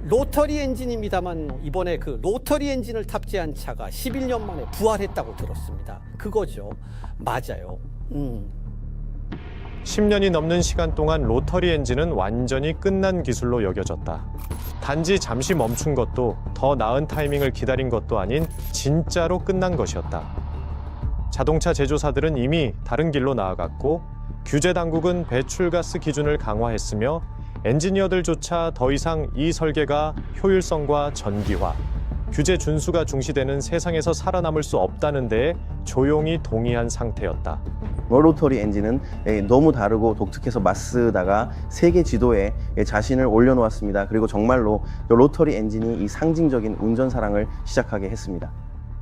로터리 엔진입니다만 이번에 그 로터리 엔진을 탑재한 차가 11년 만에 부활했다고 들었습니다. 그거죠. 맞아요. 10년이 넘는 시간 동안 로터리 엔진은 완전히 끝난 기술로 여겨졌다. 단지 잠시 멈춘 것도 더 나은 타이밍을 기다린 것도 아닌 진짜로 끝난 것이었다. 자동차 제조사들은 이미 다른 길로 나아갔고 규제 당국은 배출가스 기준을 강화했으며 엔지니어들조차 더 이상 이 설계가 효율성과 전기화, 규제 준수가 중시되는 세상에서 살아남을 수 없다는 데에 조용히 동의한 상태였다. 로터리 엔진은 너무 다르고 독특해서 마쓰다가 세계 지도에 자신을 올려놓았습니다. 그리고 정말로 로터리 엔진이 이 상징적인 운전 사랑을 시작하게 했습니다.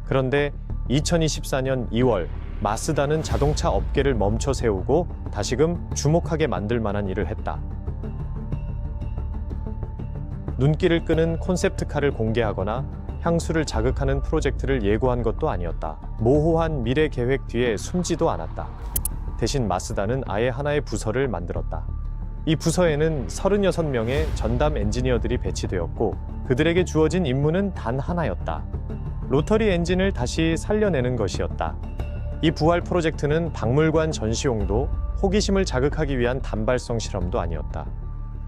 그런데 2024년 2월 마쓰다는 자동차 업계를 멈춰 세우고 다시금 주목하게 만들 만한 일을 했다. 눈길을 끄는 콘셉트카를 공개하거나 향수를 자극하는 프로젝트를 예고한 것도 아니었다. 모호한 미래 계획 뒤에 숨지도 않았다. 대신 마쓰다는 아예 하나의 부서를 만들었다. 이 부서에는 36명의 전담 엔지니어들이 배치되었고 그들에게 주어진 임무는 단 하나였다. 로터리 엔진을 다시 살려내는 것이었다. 이 부활 프로젝트는 박물관 전시용도, 호기심을 자극하기 위한 단발성 실험도 아니었다.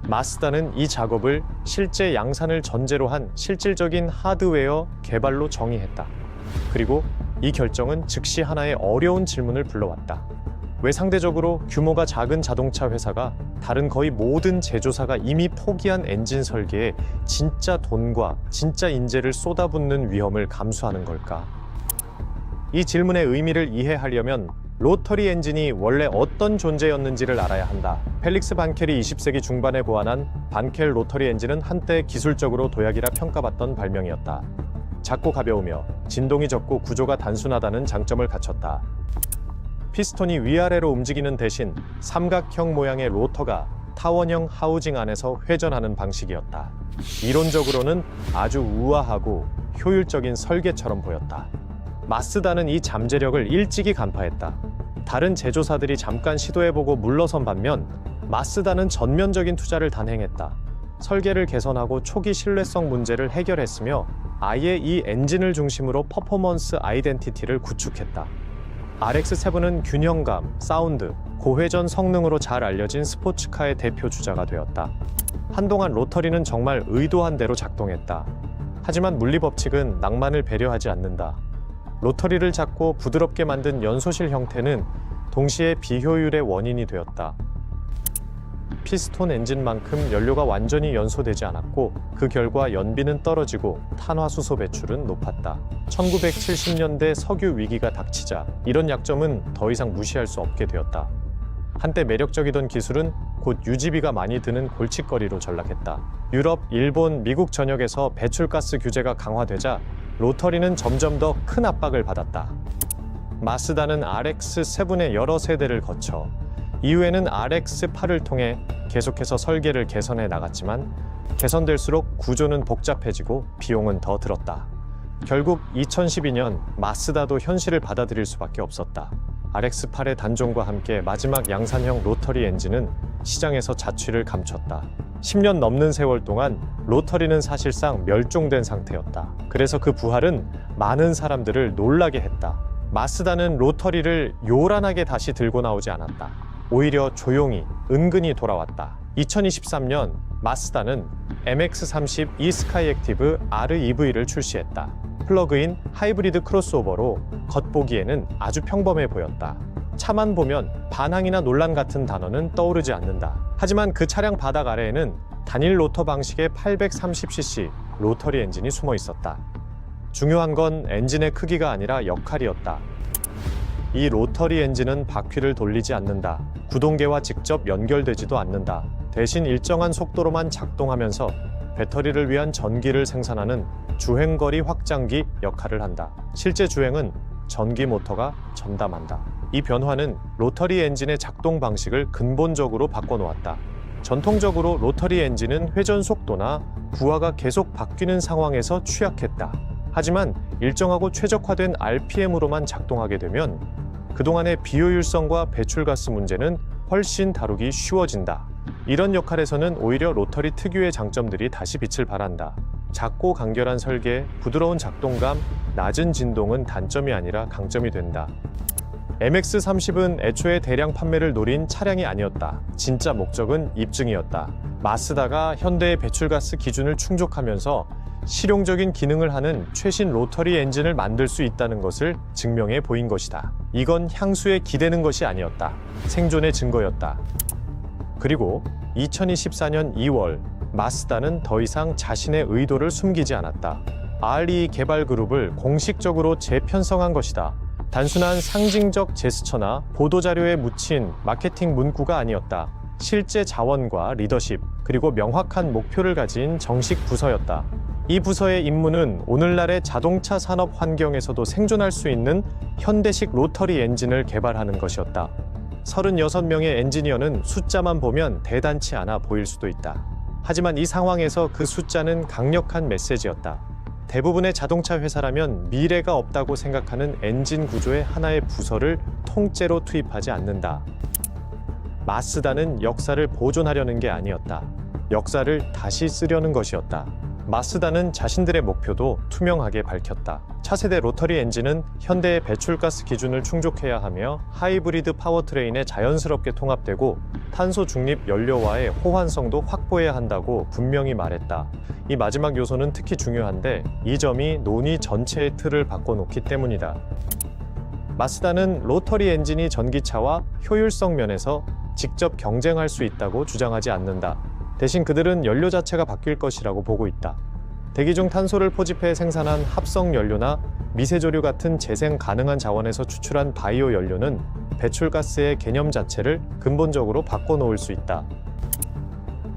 마쓰다는 이 작업을 실제 양산을 전제로 한 실질적인 하드웨어 개발로 정의했다. 그리고 이 결정은 즉시 하나의 어려운 질문을 불러왔다. 왜 상대적으로 규모가 작은 자동차 회사가 다른 거의 모든 제조사가 이미 포기한 엔진 설계에 진짜 돈과 진짜 인재를 쏟아붓는 위험을 감수하는 걸까? 이 질문의 의미를 이해하려면 로터리 엔진이 원래 어떤 존재였는지를 알아야 한다. 펠릭스 반켈이 20세기 중반에 고안한 반켈 로터리 엔진은 한때 기술적으로 도약이라 평가받던 발명이었다. 작고 가벼우며 진동이 적고 구조가 단순하다는 장점을 갖췄다. 피스톤이 위아래로 움직이는 대신 삼각형 모양의 로터가 타원형 하우징 안에서 회전하는 방식이었다. 이론적으로는 아주 우아하고 효율적인 설계처럼 보였다. 마쓰다는 이 잠재력을 일찍이 간파했다. 다른 제조사들이 잠깐 시도해보고 물러선 반면 마쓰다는 전면적인 투자를 단행했다. 설계를 개선하고 초기 신뢰성 문제를 해결했으며 아예 이 엔진을 중심으로 퍼포먼스 아이덴티티를 구축했다. RX-7은 균형감, 사운드, 고회전 성능으로 잘 알려진 스포츠카의 대표 주자가 되었다. 한동안 로터리는 정말 의도한 대로 작동했다. 하지만 물리법칙은 낭만을 배려하지 않는다. 로터리를 작고 부드럽게 만든 연소실 형태는 동시에 비효율의 원인이 되었다. 피스톤 엔진만큼 연료가 완전히 연소되지 않았고 그 결과 연비는 떨어지고 탄화수소 배출은 높았다. 1970년대 석유 위기가 닥치자 이런 약점은 더 이상 무시할 수 없게 되었다. 한때 매력적이던 기술은 곧 유지비가 많이 드는 골칫거리로 전락했다. 유럽, 일본, 미국 전역에서 배출가스 규제가 강화되자 로터리는 점점 더 큰 압박을 받았다. 마쓰다는 RX-7의 여러 세대를 거쳐 이후에는 RX-8을 통해 계속해서 설계를 개선해 나갔지만 개선될수록 구조는 복잡해지고 비용은 더 들었다. 결국 2012년 마쓰다도 현실을 받아들일 수밖에 없었다. RX-8의 단종과 함께 마지막 양산형 로터리 엔진은 시장에서 자취를 감췄다. 10년 넘는 세월 동안 로터리는 사실상 멸종된 상태였다. 그래서 그 부활은 많은 사람들을 놀라게 했다. 마쓰다는 로터리를 요란하게 다시 들고 나오지 않았다. 오히려 조용히, 은근히 돌아왔다. 2023년 마쓰다는 MX-30 e스카이액티브 REV를 출시했다. 플러그인 하이브리드 크로스오버로 겉보기에는 아주 평범해 보였다. 차만 보면 반항이나 논란 같은 단어는 떠오르지 않는다. 하지만 그 차량 바닥 아래에는 단일 로터 방식의 830cc 로터리 엔진이 숨어 있었다. 중요한 건 엔진의 크기가 아니라 역할이었다. 이 로터리 엔진은 바퀴를 돌리지 않는다. 구동계와 직접 연결되지도 않는다. 대신 일정한 속도로만 작동하면서 배터리를 위한 전기를 생산하는 주행거리 확장기 역할을 한다. 실제 주행은 전기 모터가 전담한다. 이 변화는 로터리 엔진의 작동 방식을 근본적으로 바꿔놓았다. 전통적으로 로터리 엔진은 회전 속도나 부하가 계속 바뀌는 상황에서 취약했다. 하지만 일정하고 최적화된 RPM으로만 작동하게 되면 그동안의 비효율성과 배출가스 문제는 훨씬 다루기 쉬워진다. 이런 역할에서는 오히려 로터리 특유의 장점들이 다시 빛을 발한다. 작고 간결한 설계, 부드러운 작동감, 낮은 진동은 단점이 아니라 강점이 된다. MX-30은 애초에 대량 판매를 노린 차량이 아니었다. 진짜 목적은 입증이었다. 마쓰다가 현대의 배출가스 기준을 충족하면서 실용적인 기능을 하는 최신 로터리 엔진을 만들 수 있다는 것을 증명해 보인 것이다. 이건 향수에 기대는 것이 아니었다. 생존의 증거였다. 그리고 2024년 2월, 마쓰다는 더 이상 자신의 의도를 숨기지 않았다. RE 개발 그룹을 공식적으로 재편성한 것이다. 단순한 상징적 제스처나 보도자료에 묻힌 마케팅 문구가 아니었다. 실제 자원과 리더십, 그리고 명확한 목표를 가진 정식 부서였다. 이 부서의 임무는 오늘날의 자동차 산업 환경에서도 생존할 수 있는 현대식 로터리 엔진을 개발하는 것이었다. 36명의 엔지니어는 숫자만 보면 대단치 않아 보일 수도 있다. 하지만 이 상황에서 그 숫자는 강력한 메시지였다. 대부분의 자동차 회사라면 미래가 없다고 생각하는 엔진 구조의 하나의 부서를 통째로 투입하지 않는다. 마쓰다는 역사를 보존하려는 게 아니었다. 역사를 다시 쓰려는 것이었다. 마쓰다는 자신들의 목표도 투명하게 밝혔다. 차세대 로터리 엔진은 현대의 배출가스 기준을 충족해야 하며 하이브리드 파워트레인에 자연스럽게 통합되고 탄소 중립 연료와의 호환성도 확보해야 한다고 분명히 말했다. 이 마지막 요소는 특히 중요한데 이 점이 논의 전체의 틀을 바꿔놓기 때문이다. 마쓰다는 로터리 엔진이 전기차와 효율성 면에서 직접 경쟁할 수 있다고 주장하지 않는다. 대신 그들은 연료 자체가 바뀔 것이라고 보고 있다. 대기 중 탄소를 포집해 생산한 합성 연료나 미세조류 같은 재생 가능한 자원에서 추출한 바이오 연료는 배출가스의 개념 자체를 근본적으로 바꿔놓을 수 있다.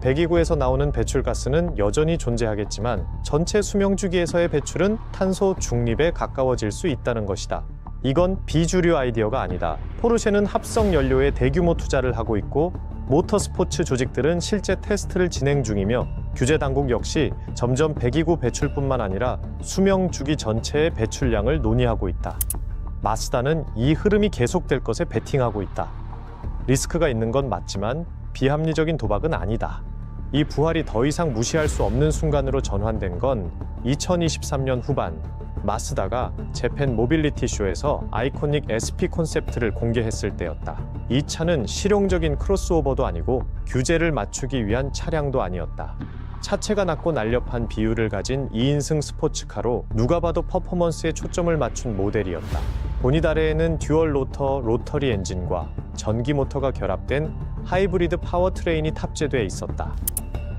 배기구에서 나오는 배출가스는 여전히 존재하겠지만 전체 수명주기에서의 배출은 탄소 중립에 가까워질 수 있다는 것이다. 이건 비주류 아이디어가 아니다. 포르쉐는 합성 연료에 대규모 투자를 하고 있고 모터스포츠 조직들은 실제 테스트를 진행 중이며 규제 당국 역시 점점 배기구 배출뿐만 아니라 수명 주기 전체의 배출량을 논의하고 있다. 마쓰다는 이 흐름이 계속될 것에 베팅하고 있다. 리스크가 있는 건 맞지만 비합리적인 도박은 아니다. 이 부활이 더 이상 무시할 수 없는 순간으로 전환된 건 2023년 후반 마쓰다가 재팬 모빌리티 쇼에서 아이코닉 SP 콘셉트를 공개했을 때였다. 이 차는 실용적인 크로스오버도 아니고 규제를 맞추기 위한 차량도 아니었다. 차체가 낮고 날렵한 비율을 가진 2인승 스포츠카로 누가 봐도 퍼포먼스에 초점을 맞춘 모델이었다. 보닛 아래에는 듀얼 로터 로터리 엔진과 전기 모터가 결합된 하이브리드 파워트레인이 탑재돼 있었다.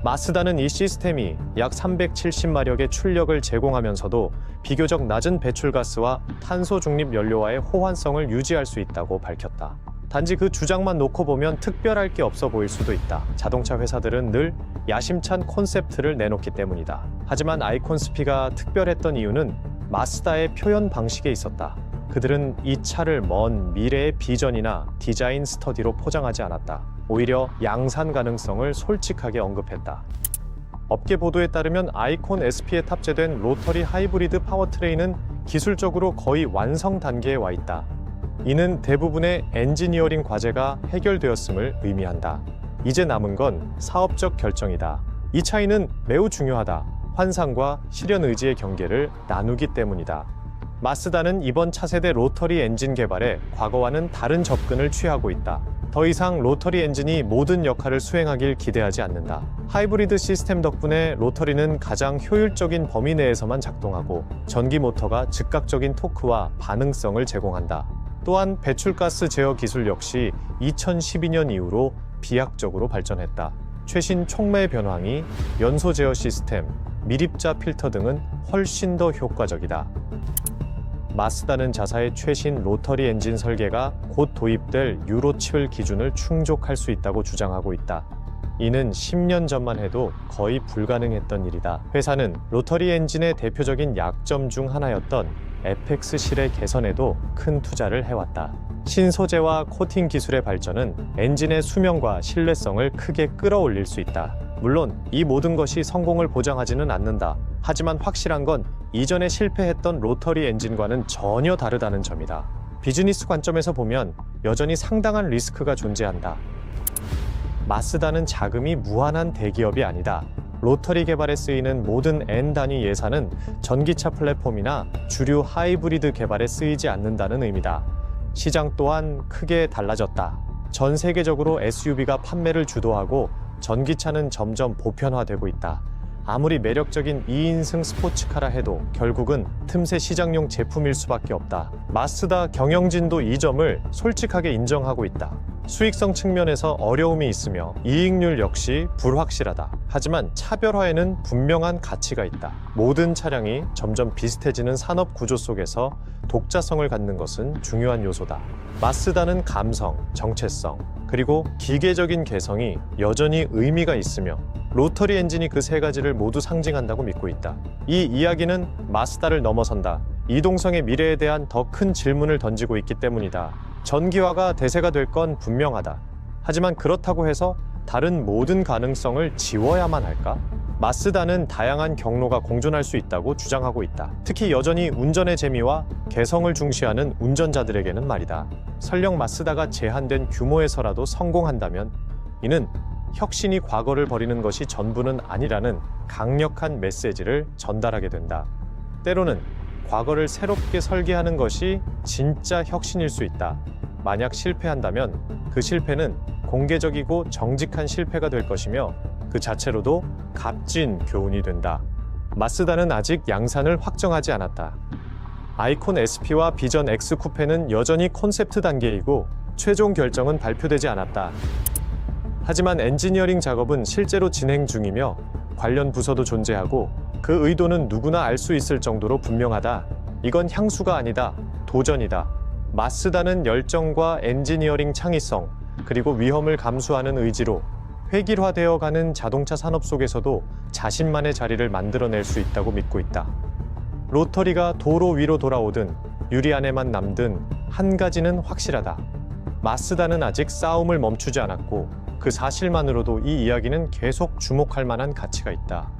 마쓰다는 이 시스템이 약 370마력의 출력을 제공하면서도 비교적 낮은 배출가스와 탄소 중립 연료와의 호환성을 유지할 수 있다고 밝혔다. 단지 그 주장만 놓고 보면 특별할 게 없어 보일 수도 있다. 자동차 회사들은 늘 야심찬 콘셉트를 내놓기 때문이다. 하지만 아이콘스피가 특별했던 이유는 마쓰다의 표현 방식에 있었다. 그들은 이 차를 먼 미래의 비전이나 디자인 스터디로 포장하지 않았다. 오히려 양산 가능성을 솔직하게 언급했다. 업계 보도에 따르면 아이콘 SP에 탑재된 로터리 하이브리드 파워트레인은 기술적으로 거의 완성 단계에 와 있다. 이는 대부분의 엔지니어링 과제가 해결되었음을 의미한다. 이제 남은 건 사업적 결정이다. 이 차이는 매우 중요하다. 환상과 실현 의지의 경계를 나누기 때문이다. 마쓰다는 이번 차세대 로터리 엔진 개발에 과거와는 다른 접근을 취하고 있다. 더 이상 로터리 엔진이 모든 역할을 수행하길 기대하지 않는다. 하이브리드 시스템 덕분에 로터리는 가장 효율적인 범위 내에서만 작동하고 전기 모터가 즉각적인 토크와 반응성을 제공한다. 또한 배출가스 제어 기술 역시 2012년 이후로 비약적으로 발전했다. 최신 촉매 변환기, 연소 제어 시스템, 밀입자 필터 등은 훨씬 더 효과적이다. 마쓰다는 자사의 최신 로터리 엔진 설계가 곧 도입될 유로 7 기준을 충족할 수 있다고 주장하고 있다. 이는 10년 전만 해도 거의 불가능했던 일이다. 회사는 로터리 엔진의 대표적인 약점 중 하나였던 에펙스 실의 개선에도 큰 투자를 해왔다. 신소재와 코팅 기술의 발전은 엔진의 수명과 신뢰성을 크게 끌어올릴 수 있다. 물론 이 모든 것이 성공을 보장하지는 않는다. 하지만 확실한 건 이전에 실패했던 로터리 엔진과는 전혀 다르다는 점이다. 비즈니스 관점에서 보면 여전히 상당한 리스크가 존재한다. 마쓰다는 자금이 무한한 대기업이 아니다. 로터리 개발에 쓰이는 모든 N 단위 예산은 전기차 플랫폼이나 주류 하이브리드 개발에 쓰이지 않는다는 의미다. 시장 또한 크게 달라졌다. 전 세계적으로 SUV가 판매를 주도하고 전기차는 점점 보편화되고 있다. 아무리 매력적인 2인승 스포츠카라 해도 결국은 틈새 시장용 제품일 수밖에 없다. 마쓰다 경영진도 이 점을 솔직하게 인정하고 있다. 수익성 측면에서 어려움이 있으며 이익률 역시 불확실하다. 하지만 차별화에는 분명한 가치가 있다. 모든 차량이 점점 비슷해지는 산업 구조 속에서 독자성을 갖는 것은 중요한 요소다. 마쓰다는 감성, 정체성, 그리고 기계적인 개성이 여전히 의미가 있으며 로터리 엔진이 그 세 가지를 모두 상징한다고 믿고 있다. 이 이야기는 마쓰다를 넘어선다. 이동성의 미래에 대한 더 큰 질문을 던지고 있기 때문이다. 전기화가 대세가 될 건 분명하다. 하지만 그렇다고 해서 다른 모든 가능성을 지워야만 할까? 마쓰다는 다양한 경로가 공존할 수 있다고 주장하고 있다. 특히 여전히 운전의 재미와 개성을 중시하는 운전자들에게는 말이다. 설령 마쓰다가 제한된 규모에서라도 성공한다면 이는 혁신이 과거를 버리는 것이 전부는 아니라는 강력한 메시지를 전달하게 된다. 때로는 과거를 새롭게 설계하는 것이 진짜 혁신일 수 있다. 만약 실패한다면 그 실패는 공개적이고 정직한 실패가 될 것이며 그 자체로도 값진 교훈이 된다. 마쓰다는 아직 양산을 확정하지 않았다. 아이콘 SP와 비전 X 쿠페는 여전히 콘셉트 단계이고 최종 결정은 발표되지 않았다. 하지만 엔지니어링 작업은 실제로 진행 중이며 관련 부서도 존재하고 그 의도는 누구나 알 수 있을 정도로 분명하다. 이건 향수가 아니다. 도전이다. 마쓰다는 열정과 엔지니어링 창의성, 그리고 위험을 감수하는 의지로 획일화되어 가는 자동차 산업 속에서도 자신만의 자리를 만들어낼 수 있다고 믿고 있다. 로터리가 도로 위로 돌아오든 유리 안에만 남든 한 가지는 확실하다. 마쓰다는 아직 싸움을 멈추지 않았고 그 사실만으로도 이 이야기는 계속 주목할 만한 가치가 있다.